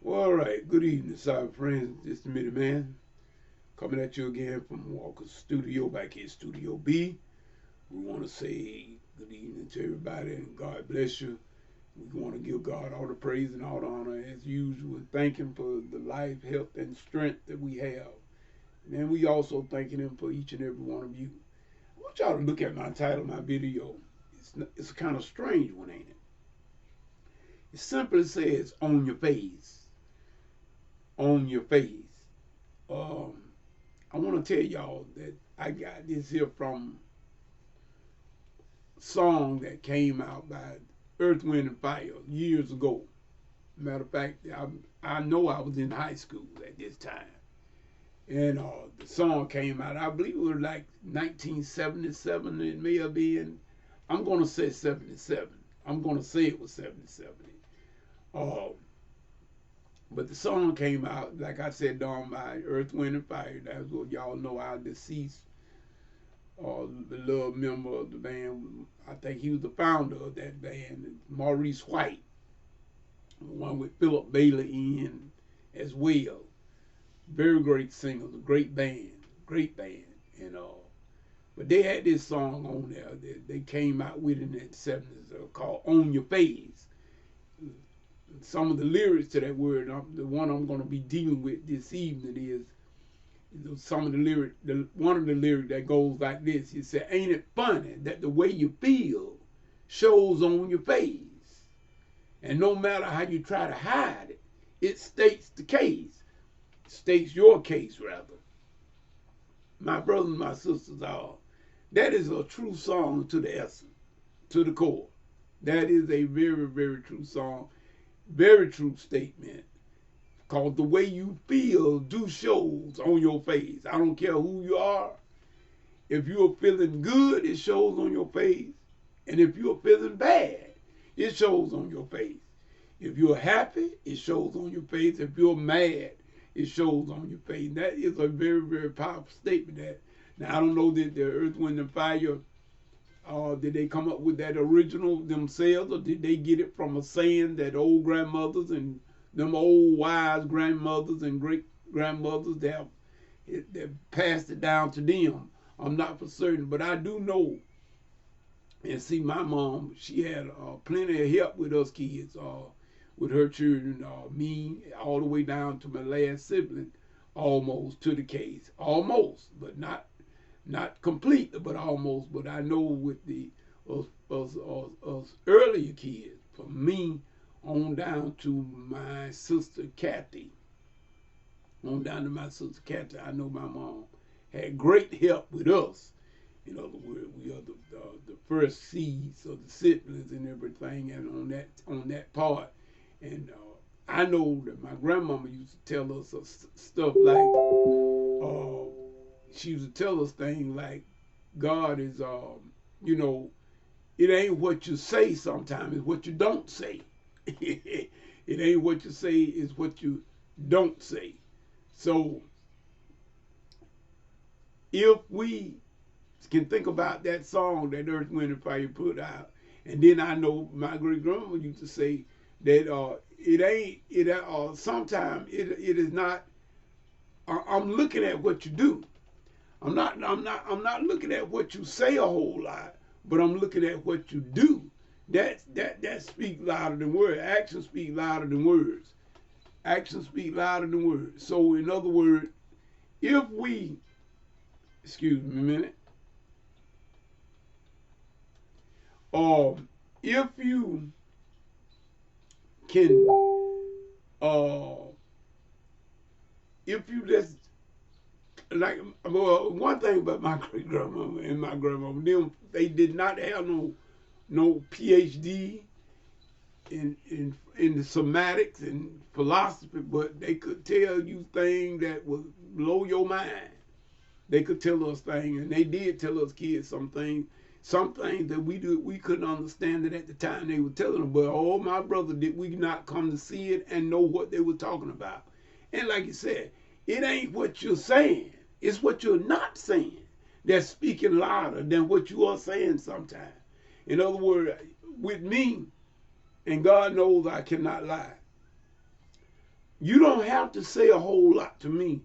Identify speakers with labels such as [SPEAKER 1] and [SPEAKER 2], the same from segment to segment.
[SPEAKER 1] All right, good evening, cyber friends. This is the Mitty Man coming at you again from Walker's Studio, back here, Studio B. We want to say good evening to everybody and God bless you. We want to give God all the praise and all the honor as usual. Thank Him for the life, health, and strength that we have. And we also thanking Him for each and every one of you. I want y'all to look at my title of my video. It's a kind of strange one, ain't it? It simply says, on your face. On your face. I want to tell y'all that I got this here from a song that came out by Earth, Wind, and Fire years ago. Matter of fact, I know I was in high school at this time. And the song came out, I believe it was like 1977, it may have been. I'm going to say 77. I'm going to say it was 77. But the song came out, like I said, done by Earth, Wind, and Fire. That's what y'all know, our deceased beloved member of the band. I think he was the founder of that band, Maurice White, the one with Philip Bailey in as well. Very great singers, a great band, and but they had this song on there that they came out with in the 70s called "On Your Face." Some of the lyrics to that word, the one I'm going to be dealing with this evening is some of the lyric. One of the lyrics that goes like this: "He said, ain't it funny that the way you feel shows on your face, and no matter how you try to hide it, it states the case." States your case, rather. My brothers and my sisters, that is a true song to the essence, to the core. That is a very, very true song, very true statement. Cause the way you feel do shows on your face. I don't care who you are. If you're feeling good, it shows on your face. And if you're feeling bad, it shows on your face. If you're happy, it shows on your face. If you're mad, it shows on your face. That is a very, very powerful statement. That now I don't know that the Earth, Wind, and Fire, did they come up with that original themselves, or did they get it from a saying that old grandmothers and them old wise grandmothers and great grandmothers that passed it down to them? I'm not for certain, but I do know. And see, my mom, she had plenty of help with us kids. With her children, me, all the way down to my last sibling, almost to the case. Almost, but not completely, but almost. But I know with the us earlier kids, from me on down to my sister Kathy, I know my mom had great help with us. In other words, we are the first seeds of the siblings and everything, and on that part. And I know that my grandmama used to tell us stuff like, she used to tell us things like, God is, it ain't what you say sometimes, it's what you don't say. It ain't what you say, it's what you don't say. So, if we can think about that song that Earth, Wind, and Fire put out, and then I know my great grandma used to say, that sometimes it is not. I'm looking at what you do. I'm not looking at what you say a whole lot, but I'm looking at what you do. That speaks louder than words. Actions speak louder than words. Actions speak louder than words. So in other words, if we, excuse me a minute, if you can, if you just, like, well, one thing about my great grandmama and my grandmama, them, they did not have no PhD in the somatics and philosophy, but they could tell you things that would blow your mind. They could tell us things, and they did tell us kids some things that we couldn't understand it at the time they were telling them. But oh, my brother, did we not come to see it and know what they were talking about? And like you said, it ain't what you're saying, it's what you're not saying that's speaking louder than what you are saying sometimes. In other words, with me, and God knows I cannot lie, You don't have to say a whole lot to me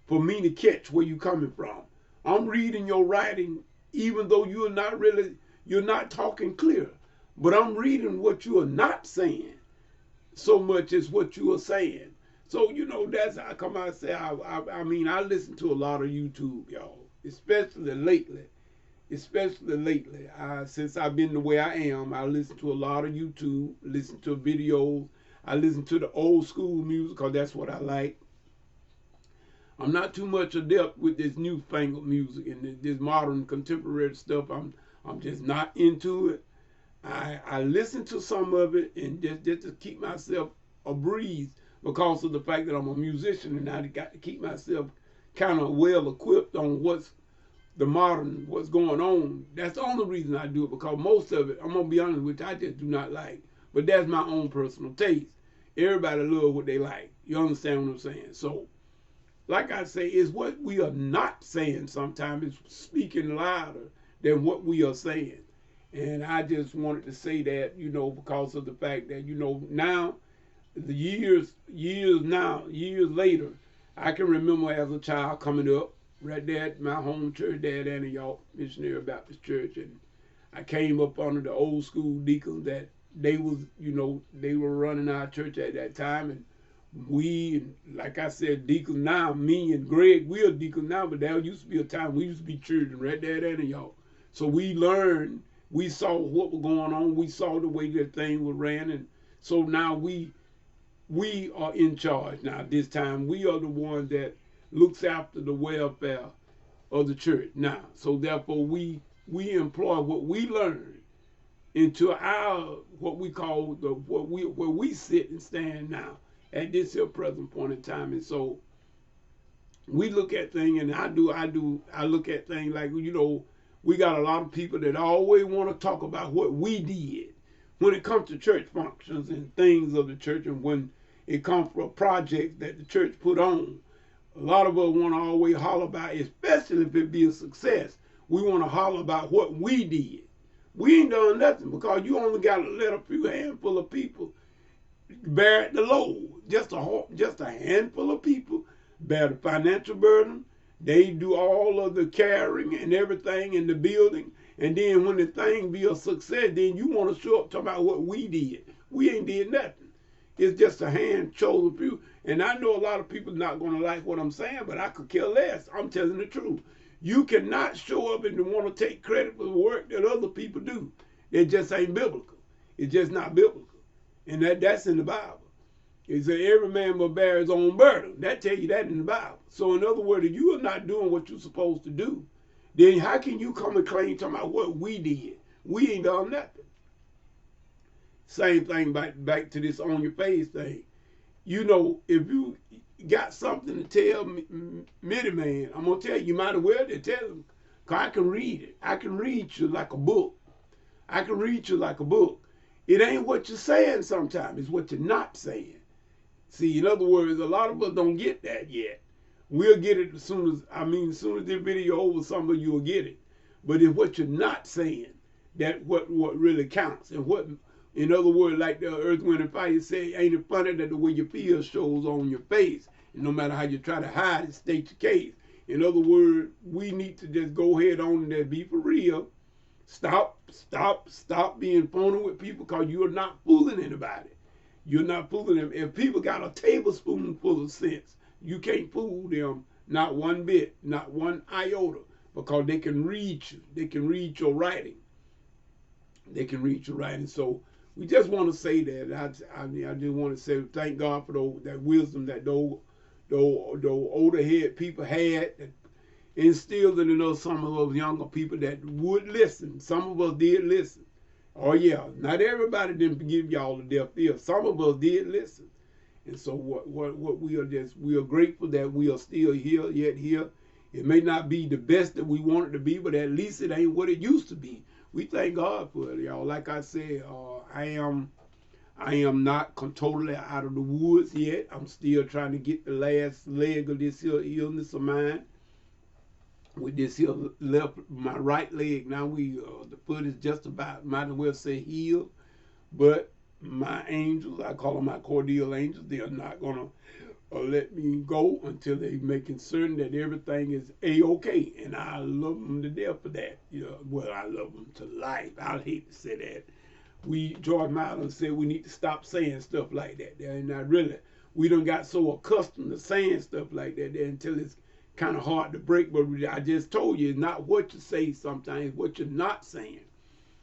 [SPEAKER 1] for me to catch where you're coming from. I'm reading your writing, even though you're not talking clear. But I'm reading what you are not saying so much as what you are saying. So, that's how come I say, I mean, I listen to a lot of YouTube, y'all, especially lately. Especially lately. Since I've been the way I am, I listen to a lot of YouTube, listen to videos. I listen to the old school music because that's what I like. I'm not too much adept with this newfangled music and this modern contemporary stuff. I'm just not into it. I listen to some of it and just to keep myself abreast because of the fact that I'm a musician and I got to keep myself kind of well equipped on what's going on. That's the only reason I do it, because most of it, I'm gonna be honest with you, I just do not like. But that's my own personal taste. Everybody love what they like. You understand what I'm saying? So, like I say, it's what we are not saying sometimes is speaking louder than what we are saying. And I just wanted to say that, because of the fact that, now, the years later, I can remember as a child coming up right there at my home church there at Antioch Missionary Baptist Church, and I came up under the old school deacons that they were running our church at that time, and we, like I said, deacons now, me and Greg, we are deacons now, but there used to be a time we used to be children right there at Antioch. So we learned, we saw what was going on, we saw the way that thing was ran, and so now we are in charge now. This time we are the one that looks after the welfare of the church now. So therefore we employ what we learned into our what we call where we sit and stand now at this here present point in time. And so we look at things, and I look at things like, we got a lot of people that always want to talk about what we did when it comes to church functions and things of the church, and when it comes from a project that the church put on. A lot of us want to always holler about, especially if it be a success, we want to holler about what we did. We ain't done nothing, because you only got to let a few handful of people bear the load. Just a handful of people bear the financial burden. They do all of the carrying and everything in the building. And then when the thing be a success, then you want to show up talking about what we did. We ain't did nothing. It's just a hand chosen few. And I know a lot of people not going to like what I'm saying, but I could care less. I'm telling the truth. You cannot show up and want to take credit for the work that other people do. It just ain't biblical. It's just not biblical. And that's in the Bible. It says every man will bear his own burden. That tell you that in the Bible. So in other words, if you are not doing what you're supposed to do, then how can you come and claim talking about what we did? We ain't done nothing. Same thing back to this on your face thing. If you got something to tell Mitty Man, I'm going to tell you, you might as well to tell him, because I can read it. I can read you like a book. I can read you like a book. It ain't what you're saying sometimes. It's what you're not saying. See, in other words, a lot of us don't get that yet. We'll get it as soon as this video over, some of you will get it. But it's what you're not saying that what really counts. And what, in other words, like the Earth, Wind, and Fire say, ain't it funny that the way you feel shows on your face? And no matter how you try to hide it, state your case. In other words, we need to just go ahead on and be for real. Stop being phony with people, because you're not fooling anybody. You're not fooling them. If people got a tablespoonful of sense, you can't fool them not one bit, not one iota, because they can read you. They can read your writing. They can read your writing. So we just want to say that. I just want to say thank God for that wisdom that those older head people had, that instilled in us some of those younger people that would listen. Some of us did listen. Oh yeah, not everybody didn't give y'all the deaf ear. Some of us did listen. And so what we are grateful that we are still here, yet here. It may not be the best that we want it to be, but at least it ain't what it used to be. We thank God for it, y'all. Like I said, I am not totally out of the woods yet. I'm still trying to get the last leg of this here illness of mine. With this here my right leg now, the foot is just about, might as well say, healed. But my angels, I call them my cordial angels, they are not going to let me go until they making certain that everything is a-okay, and I love them to death for that. You know, well, I love them to life. I hate to say that. George Milan said we need to stop saying stuff like that. And not really. We done got so accustomed to saying stuff like that until it's kind of hard to break. But I just told you, it's not what you say sometimes, it's what you're not saying.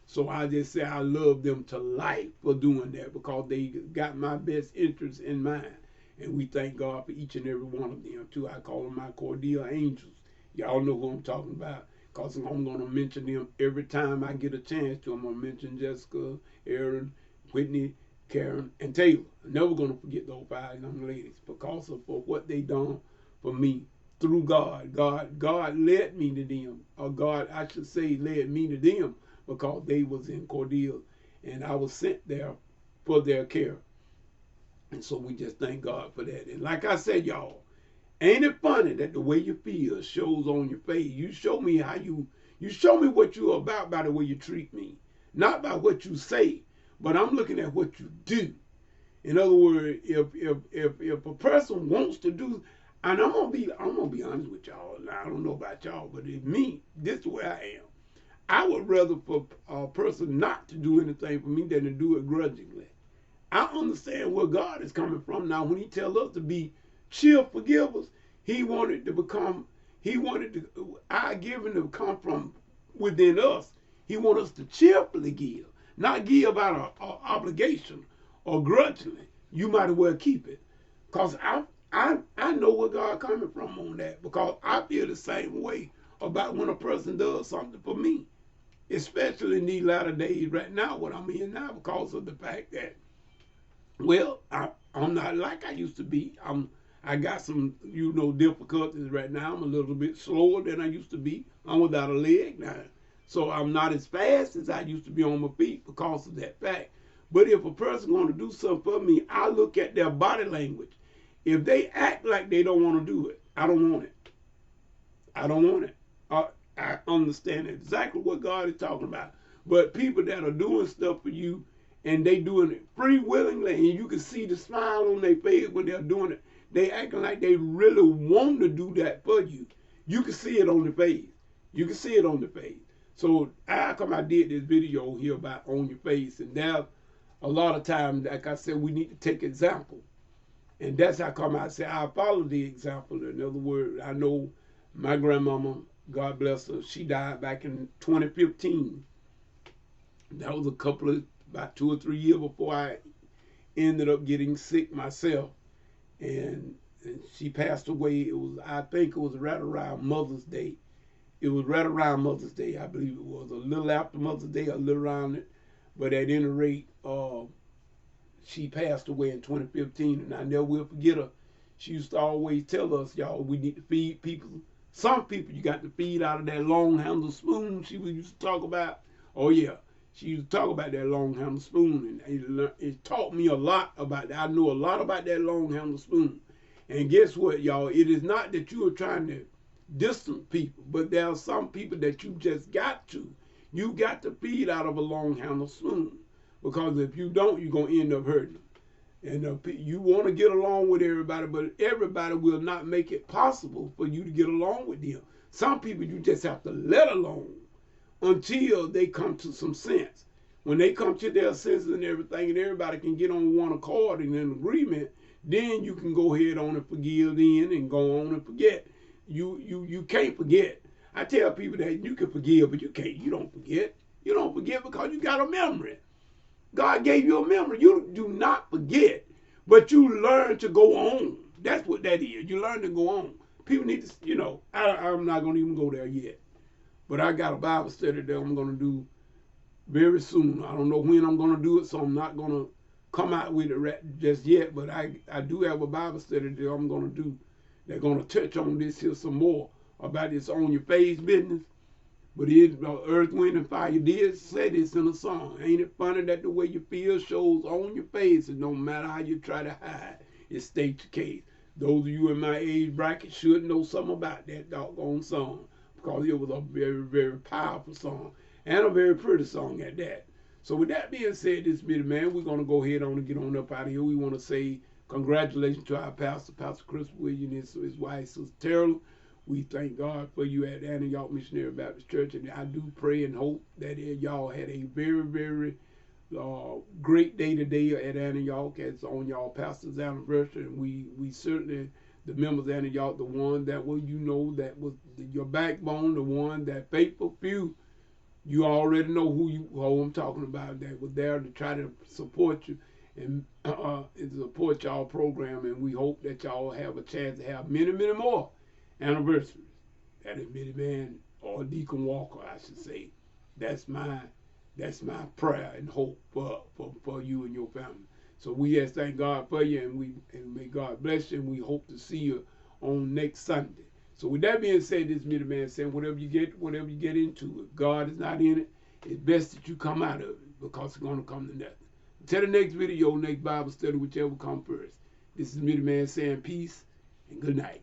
[SPEAKER 1] So I just say I love them to life for doing that because they got my best interests in mind. And we thank God for each and every one of them too. I call them my cordial angels. Y'all know who I'm talking about because I'm going to mention them every time I get a chance to. I'm going to mention Jessica, Aaron, Whitney, Karen, and Taylor. I'm never going to forget those 5 young ladies because of for what they done for me through God. God led me to them, or God, I should say, led me to them because they was in Cordeal, and I was sent there for their care. And so we just thank God for that. And like I said, y'all, ain't it funny that the way you feel shows on your face? You show me how you show me what you're about by the way you treat me, not by what you say, but I'm looking at what you do. In other words, if a person wants to do, and I'm gonna be honest with y'all. I don't know about y'all, but it's me. This is where I am. I would rather for a person not to do anything for me than to do it grudgingly. I understand where God is coming from. Now, when he tells us to be cheerful givers, he wanted our giving to come from within us. He wants us to cheerfully give, not give out of obligation or grudgingly. You might as well keep it. Because I know where God coming from on that because I feel the same way about when a person does something for me, especially in these latter days right now, what I'm in now, because of the fact that, well, I'm not like I used to be. I got some, difficulties right now. I'm a little bit slower than I used to be. I'm without a leg now. So I'm not as fast as I used to be on my feet because of that fact. But if a person going to do something for me, I look at their body language. If they act like they don't want to do it, I don't want it. I don't want it. I understand exactly what God is talking about. But people that are doing stuff for you and they doing it free willingly, and you can see the smile on their face when they're doing it, they acting like they really want to do that for you. You can see it on the face. You can see it on the face. So how come I did this video here about on your face? And there, a lot of times, like I said, we need to take example. And that's how come I say I follow the example. In other words, I know my grandmama, God bless her, she died back in 2015. That was about 2 or 3 years before I ended up getting sick myself. And she passed away. I think it was right around Mother's Day. It was right around Mother's Day, I believe it was. A little after Mother's Day, a little around it. But at any rate, she passed away in 2015, and I never will forget her. She used to always tell us, y'all, we need to feed people. Some people you got to feed out of that long handle spoon she used to talk about. Oh, yeah. She used to talk about that long handle spoon, and it taught me a lot about that. I know a lot about that long handle spoon. And guess what, y'all? It is not that you are trying to distance people, but there are some people that you just got to. You got to feed out of a long handle spoon. Because if you don't, you're going to end up hurting them. And you want to get along with everybody, but everybody will not make it possible for you to get along with them. Some people you just have to let alone until they come to some sense. When they come to their senses and everything, and everybody can get on one accord and in agreement, then you can go ahead on and forgive then and go on and forget. You can't forget. I tell people that you can forgive, but you can't. You don't forget. You don't forget because you got a memory. God gave you a memory. You do not forget, but you learn to go on. That's what that is. You learn to go on. People need to, I'm not going to even go there yet. But I got a Bible study that I'm going to do very soon. I don't know when I'm going to do it, so I'm not going to come out with it just yet. But I do have a Bible study that I'm going to do. They're going to touch on this here some more about this on your face business. But Earth, Wind, and Fire did say this in a song. Ain't it funny that the way you feel shows on your face, and no matter how you try to hide, it states your case. Those of you in my age bracket should know something about that doggone song because it was a very, very powerful song and a very pretty song at that. So with that being said, this minute, man, we're going to go ahead on and get on up out of here. We want to say congratulations to our pastor, Pastor Chris Williams, and his wife, Sister Terrell. We thank God for you at Antioch Missionary Baptist Church, and I do pray and hope that y'all had a very, very great day today at Antioch. It's on y'all pastor's anniversary, and we certainly, the members of Antioch, the one that was, that was your backbone, the one that faithful few. You already know who I'm talking about, that was there to try to support you and support y'all program, and we hope that y'all have a chance to have many, many more anniversaries. That is Minnie Man or Deacon Walker, I should say. That's my prayer and hope for you and your family. So we just thank God for you, and may God bless you, and we hope to see you on next Sunday. So with that being said, this Minnie Man saying, whatever you get into, if God is not in it, it's best that you come out of it, because it's going to come to nothing. Until the next video, next Bible study, whichever comes first. This is Minnie Man saying peace and good night.